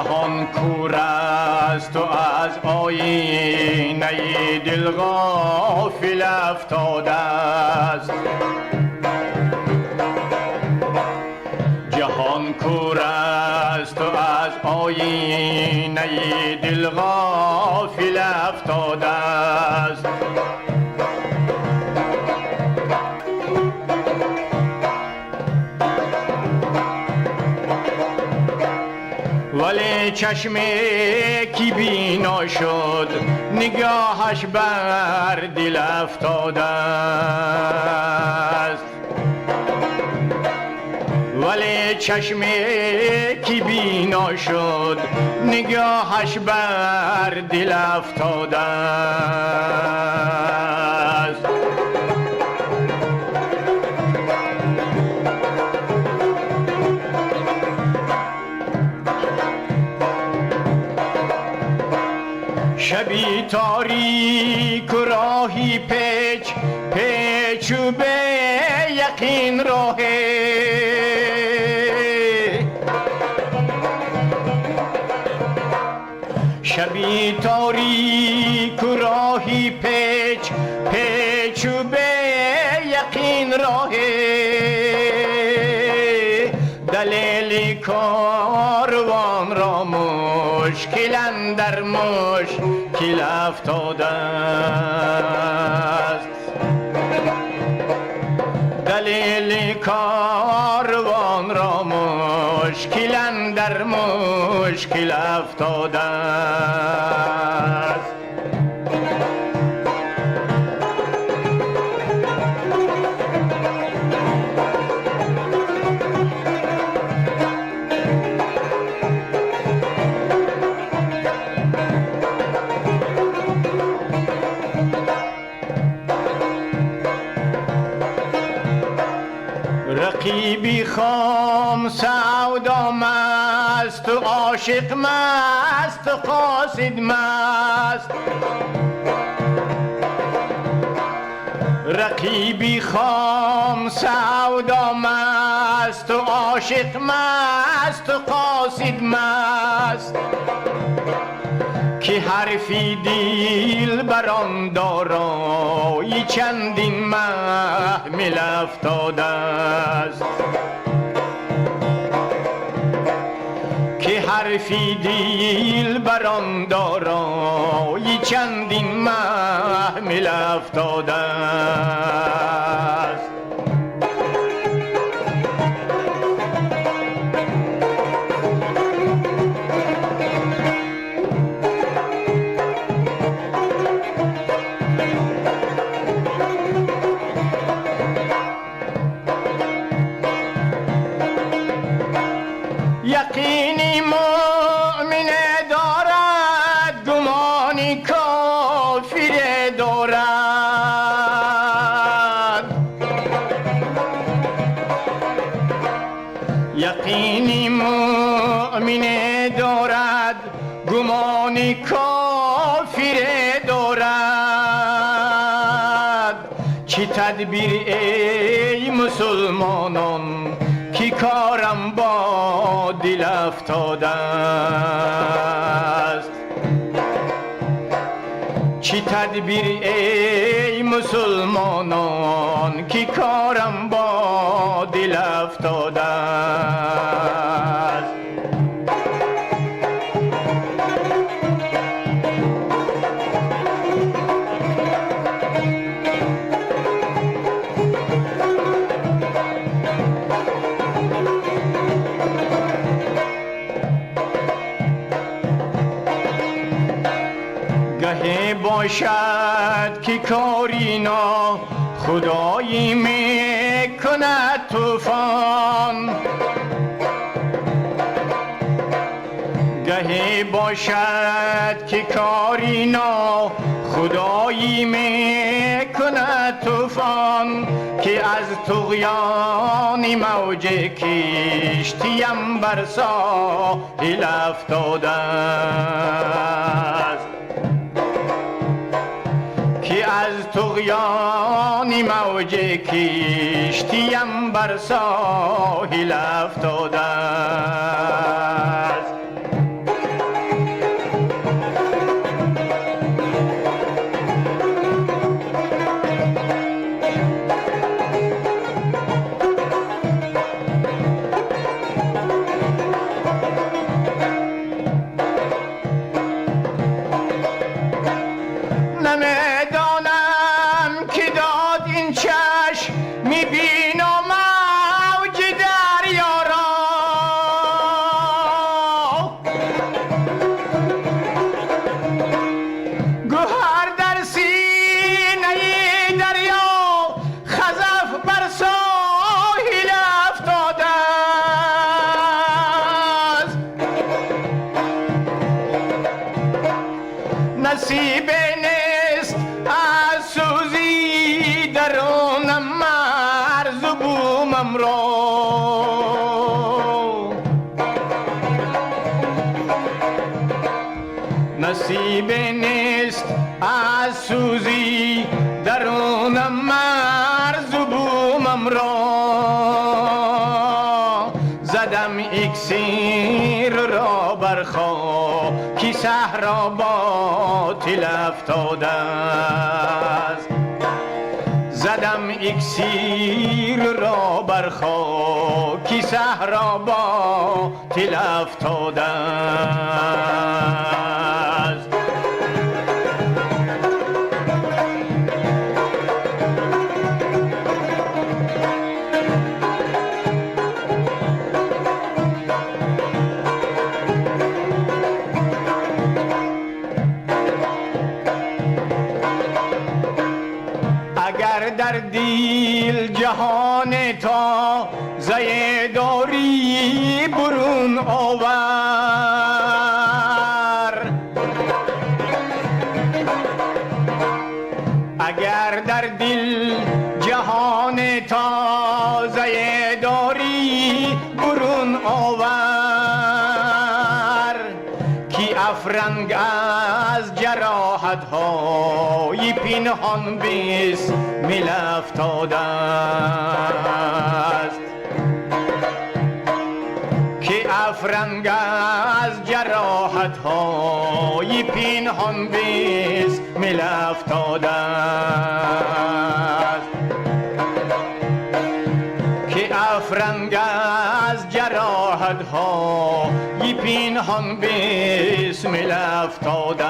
جهان کور است و از آینه دل غافل افتاده است. جهان کور است و از آینه دل غافل افتاده است. ولی چشم کی بینا شد نگاهش بر دل افتاده است. ولی چشم کی بینا شد نگاهش بر دل افتاده است. شبی تاریک و راهی پیچ پیچ و به یقین راه. شبی تاریک و راهی پیچ پیچ و به یقین راه. دلیل کاروان را مشکل اندر مشکل افتاده است. دلیل کاروان را مشکل اندر مشکل افتاده است. رقیبی خام سودا مست و عاشق مست و قاصد مست. رقیبی خام سودا مست و عاشق مست و قاصد مست. که حرفی دل بران دارای چندین محمل افتاده است. که حرفی دل بران دارای چندین محمل افتاده است. یقینی مؤمن دارد گمانی کافر دارد. یقینی مؤمن دارد گمانی کافر دارد. چه تدبیر ای مسلمانان کی کارم با دل افتاده است. چه تدبیر ای مسلمانان کی کارم با دل افتاده است. گهی باشد که کارینا خدایی میکند طوفان. گهی باشد که کارینا خدایی میکند طوفان. که از طغیان موج کشتیم بر ساحل افتاده است. که از طغیان موج کشتیم بر ساحل افتاده است. نصیب نیست از سوزی درونم مرز و بومم را نصیب نیست از سوزی درونم مرز و بومم را زدم اکسیر را بر خاکی صحرا باطل افتاده است زدم اکسیر را بر خاکی صحرا باطل افتاده است اگر در دیل جهان تا زیداری برون آور اگر در دل جهان تا زیداری برون آور کی افرنگ از جراحت های پنهان بسمل افتاده است کی افرنگ از جراحت های پنهان بسمل افتاده است که افرنگ از جراحت های پنهان بسمل افتاده